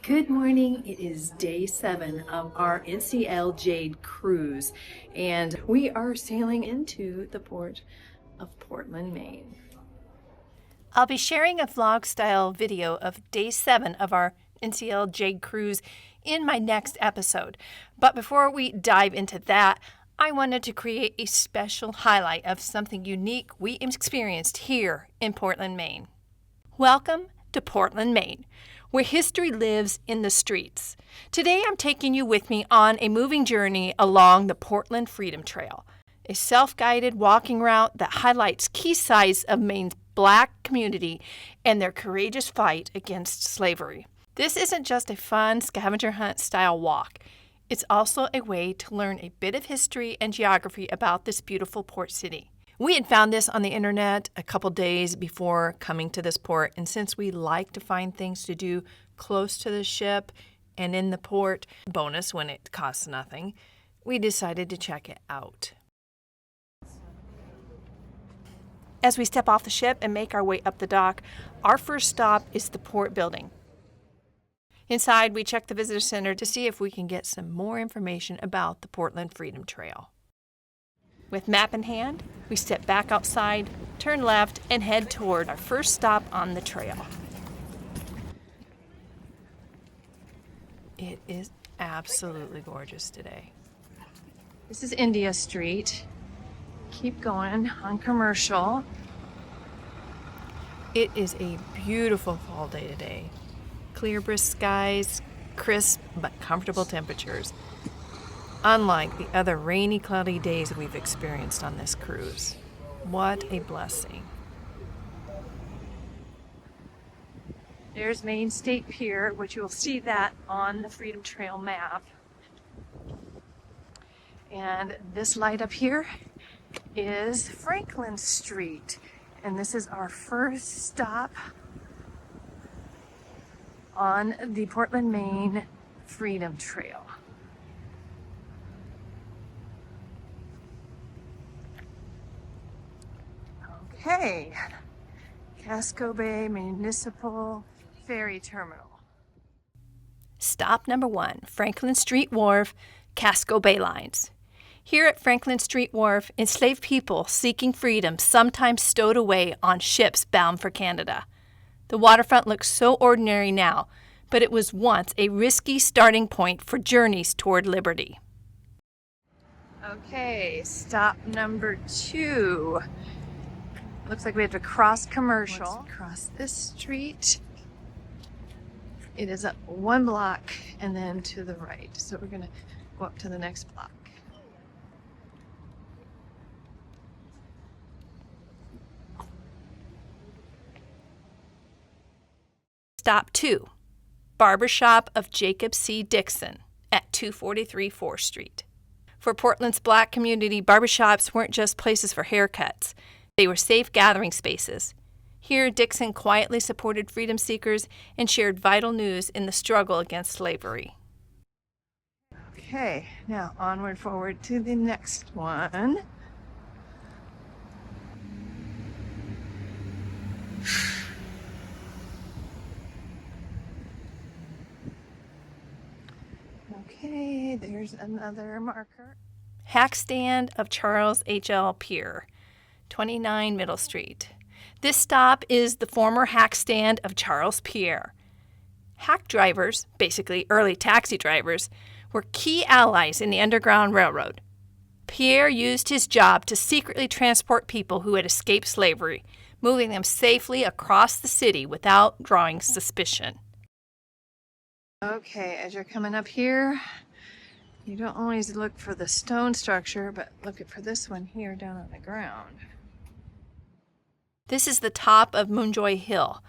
Good morning. It is day 7 of our NCL Jade cruise, and we are sailing into the port of Portland, Maine. I'll be sharing a vlog-style video of day 7 of our NCL Jade cruise in my next episode. But before we dive into that, I wanted to create a special highlight of something unique we experienced here in Portland, Maine. Welcome to Portland, Maine, where history lives in the streets. Today I'm taking you with me on a moving journey along the Portland Freedom Trail, a self-guided walking route that highlights key sites of Maine's Black community and their courageous fight against slavery. This isn't just a fun scavenger hunt style walk. It's also a way to learn a bit of history and geography about this beautiful port city. We had found this on the internet a couple days before coming to this port, and since we like to find things to do close to the ship and in the port, bonus when it costs nothing, we decided to check it out. As we step off the ship and make our way up the dock, our first stop is the port building. Inside, we check the visitor center to see if we can get some more information about the Portland Freedom Trail. With map in hand, we step back outside, turn left, and head toward our first stop on the trail. It is absolutely gorgeous today. This is India Street. Keep going on Commercial. It is a beautiful fall day today. Clear, brisk skies, crisp but comfortable temperatures. Unlike the other rainy, cloudy days we've experienced on this cruise. What a blessing. There's Maine State Pier, which you'll see that on the Freedom Trail map. And this light up here is Franklin Street. And this is our first stop on the Portland, Maine Freedom Trail. Okay, Casco Bay Municipal Ferry Terminal. Stop number 1, Franklin Street Wharf, Casco Bay Lines. Here at Franklin Street Wharf, enslaved people seeking freedom sometimes stowed away on ships bound for Canada. The waterfront looks so ordinary now, but it was once a risky starting point for journeys toward liberty. Okay, stop number 2. Looks like we have to cross Commercial. Let's cross this street. It is up 1 block and then to the right. So we're going to go up to the next block. Stop 2, Barbershop of Jacob C. Dixon at 243 4th Street. For Portland's Black community, barbershops weren't just places for haircuts. They were safe gathering spaces. Here, Dixon quietly supported freedom seekers and shared vital news in the struggle against slavery. Okay, now onward forward to the next one. Okay, there's another marker. Hack stand of Charles H.L. Pier, 29 Middle Street. This stop is the former hack stand of Charles Pier. Hack drivers, basically early taxi drivers, were key allies in the Underground Railroad. Pierre used his job to secretly transport people who had escaped slavery, moving them safely across the city without drawing suspicion. Okay, as you're coming up here, you don't always look for the stone structure, but look for this one here down on the ground. This is the top of Moonjoy Hill,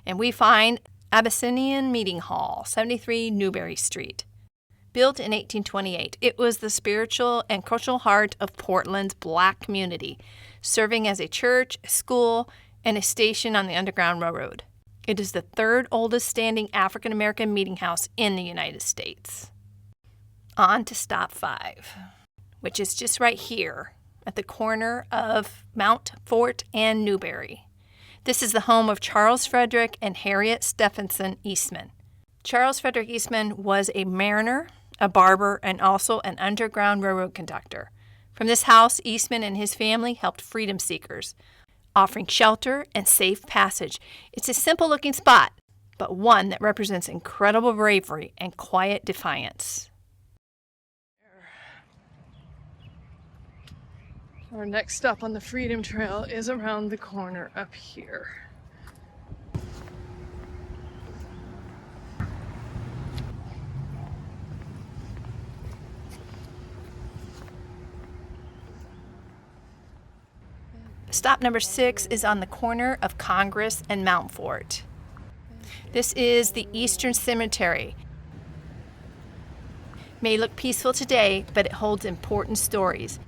and we find Abyssinian Meeting Hall, 73 Newberry Street. Built in 1828, it was the spiritual and cultural heart of Portland's Black community, serving as a church, a school, and a station on the Underground Railroad. It is the 3rd oldest standing African American meeting house in the United States. On to stop 5, which is just right here at the corner of Mount, Fort, and Newberry. This is the home of Charles Frederick and Harriet Stephenson Eastman. Charles Frederick Eastman was a mariner, a barber, and also an Underground Railroad conductor. From this house, Eastman and his family helped freedom seekers, offering shelter and safe passage. It's a simple-looking spot, but one that represents incredible bravery and quiet defiance. Our next stop on the Freedom Trail is around the corner up here. Stop number 6 is on the corner of Congress and Mount Fort. This is the Eastern Cemetery. May look peaceful today, but it holds important stories.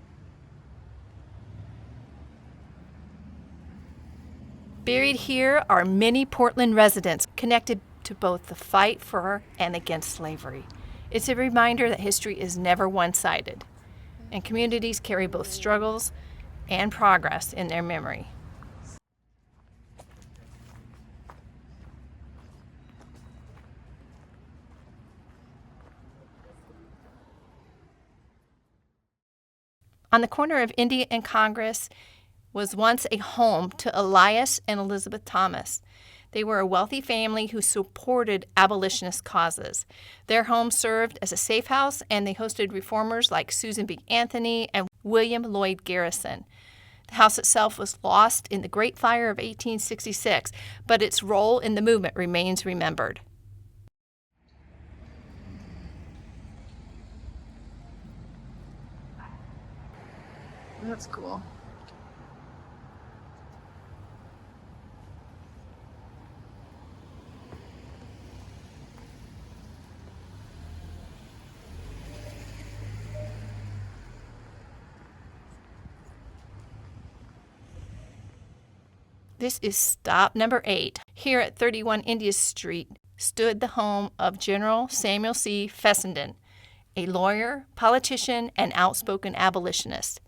Buried here are many Portland residents connected to both the fight for and against slavery. It's a reminder that history is never one-sided, and communities carry both struggles and progress in their memory. On the corner of India and Congress was once a home to Elias and Elizabeth Thomas. They were a wealthy family who supported abolitionist causes. Their home served as a safe house, and they hosted reformers like Susan B. Anthony and William Lloyd Garrison. The house itself was lost in the Great Fire of 1866, but its role in the movement remains remembered. That's cool. This is stop number 8. Here at 31 India Street stood the home of General Samuel C. Fessenden, a lawyer, politician, and outspoken abolitionist.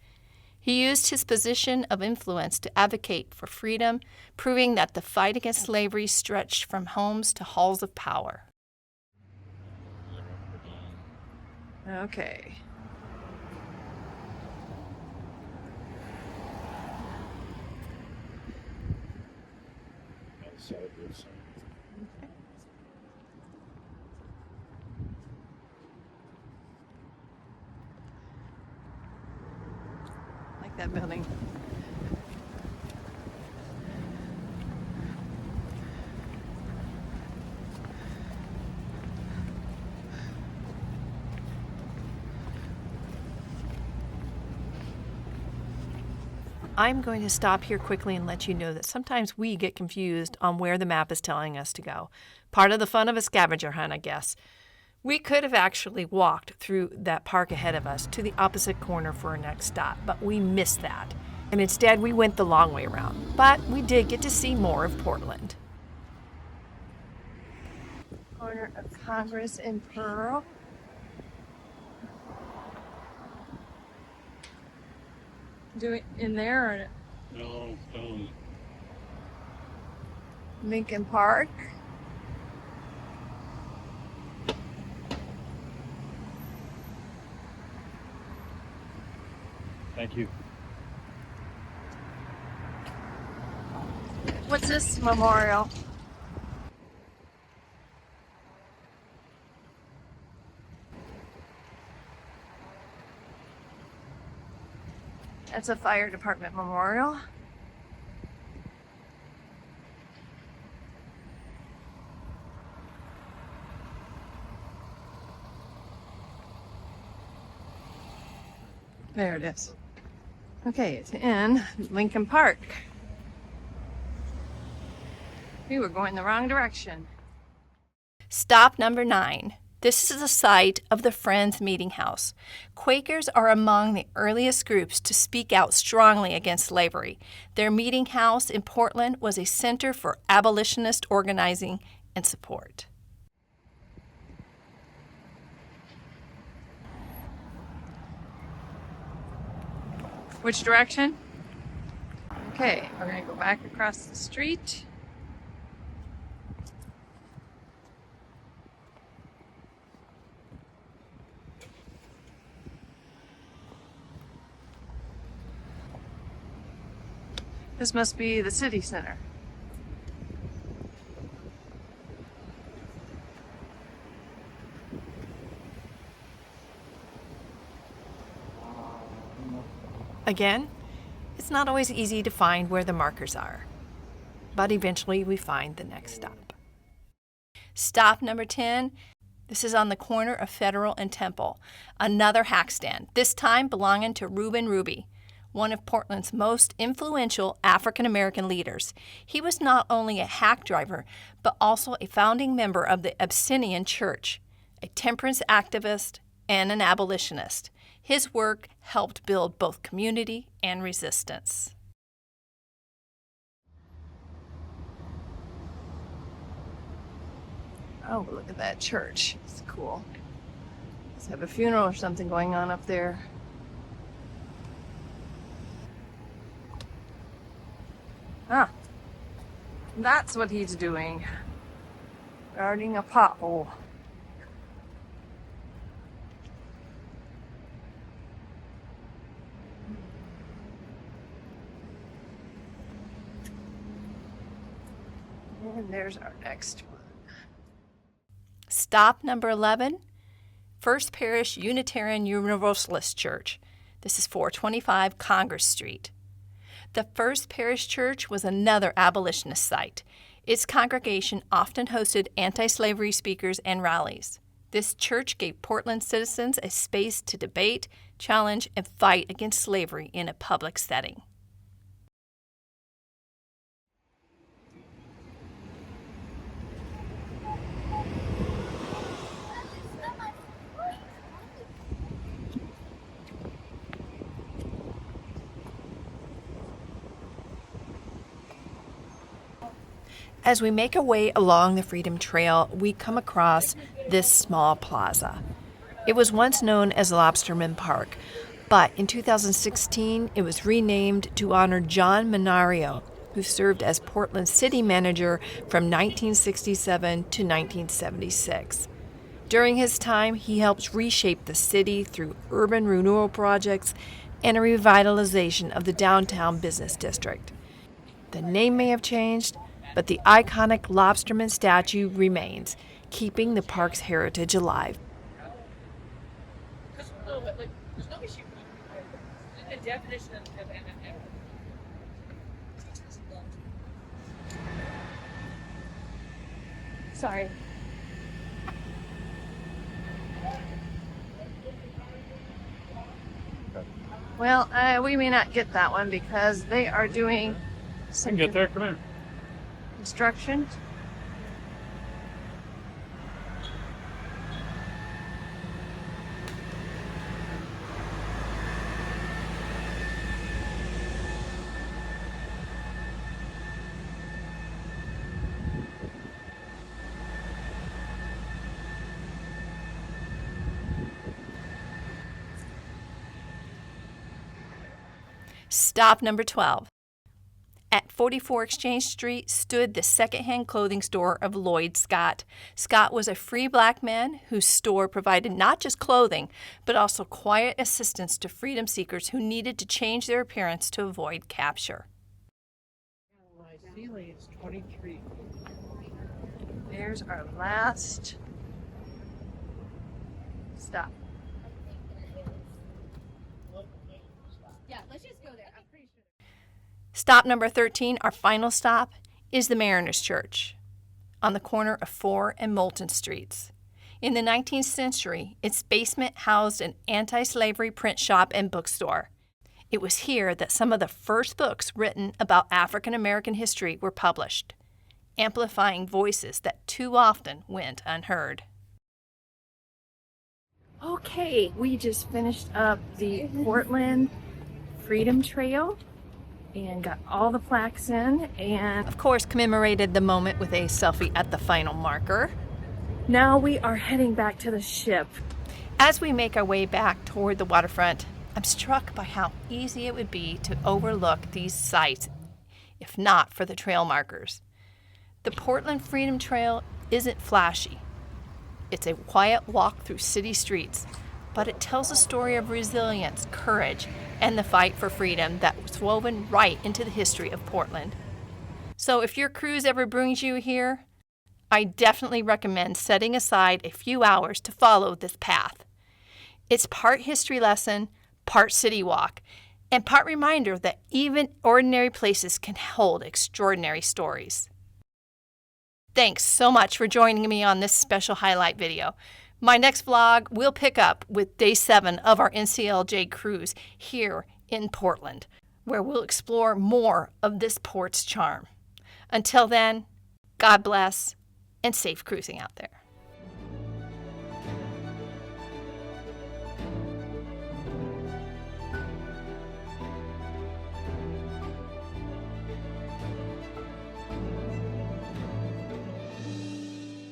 He used his position of influence to advocate for freedom, proving that the fight against slavery stretched from homes to halls of power. Okay. Like that building. I'm going to stop here quickly and let you know that sometimes we get confused on where the map is telling us to go. Part of the fun of a scavenger hunt, I guess. We could have actually walked through that park ahead of us to the opposite corner for our next stop, but we missed that. And instead, we went the long way around. But we did get to see more of Portland. Corner of Congress and Pearl. Do it in there or No, Lincoln Park? thank you. What's this memorial? That's a fire department memorial. There it is. Okay, it's in Lincoln Park. We were going the wrong direction. Stop number 9. This is the site of the Friends Meeting House. Quakers are among the earliest groups to speak out strongly against slavery. Their meeting house in Portland was a center for abolitionist organizing and support. Which direction? Okay, we're gonna go back across the street. This must be the city center. Again, it's not always easy to find where the markers are, but eventually we find the next stop. Stop number 10. This is on the corner of Federal and Temple, another hack stand, this time belonging to Reuben Ruby, one of Portland's most influential African-American leaders. He was not only a hack driver, but also a founding member of the Abyssinian Church, a temperance activist, and an abolitionist. His work helped build both community and resistance. Oh, look at that church. It's cool. Let's have a funeral or something going on up there. Ah, that's what he's doing. Guarding a pothole. And there's our next one. Stop number 11, First Parish Unitarian Universalist Church. This is 425 Congress Street. The First Parish Church was another abolitionist site. Its congregation often hosted anti-slavery speakers and rallies. This church gave Portland citizens a space to debate, challenge, and fight against slavery in a public setting. As we make our way along the Freedom Trail, we come across this small plaza. It was once known as Lobsterman Park, but in 2016 it was renamed to honor John Menario, who served as Portland's city manager from 1967 to 1976. During his time, he helped reshape the city through urban renewal projects and a revitalization of the downtown business district. The name may have changed, but the iconic Lobsterman statue remains, keeping the park's heritage alive. Sorry. Well, we may not get that one because they are doing some Get there, come here. construction. Stop number 12. At 44 Exchange Street stood the secondhand clothing store of Lloyd Scott. Scott was a free black man whose store provided not just clothing, but also quiet assistance to freedom seekers who needed to change their appearance to avoid capture. It's 23. There's our last stop. Yeah, let's just go there. I'm pretty sure. Stop number 13, our final stop, is the Mariners Church on the corner of 4 and Moulton Streets. In the 19th century, its basement housed an anti-slavery print shop and bookstore. It was here that some of the first books written about African American history were published, amplifying voices that too often went unheard. Okay, we just finished up the Portland Freedom Trail and got all the plaques in, and Of course, commemorated the moment with a selfie at the final marker. now we are heading back to the ship. As we make our way back toward the waterfront, I'm struck by how easy it would be to overlook these sites if not for the trail markers. The Portland Freedom Trail isn't flashy. It's a quiet walk through city streets, but it tells a story of resilience, courage, and the fight for freedom that was is woven right into the history of Portland. So if your cruise ever brings you here, I definitely recommend setting aside a few hours to follow this path. It's part history lesson, part city walk, and part reminder that even ordinary places can hold extraordinary stories. Thanks so much for joining me on this special highlight video. My next vlog will pick up with day 7 of our NCLJ cruise here in Portland, where we'll explore more of this port's charm. Until then, God bless and safe cruising out there.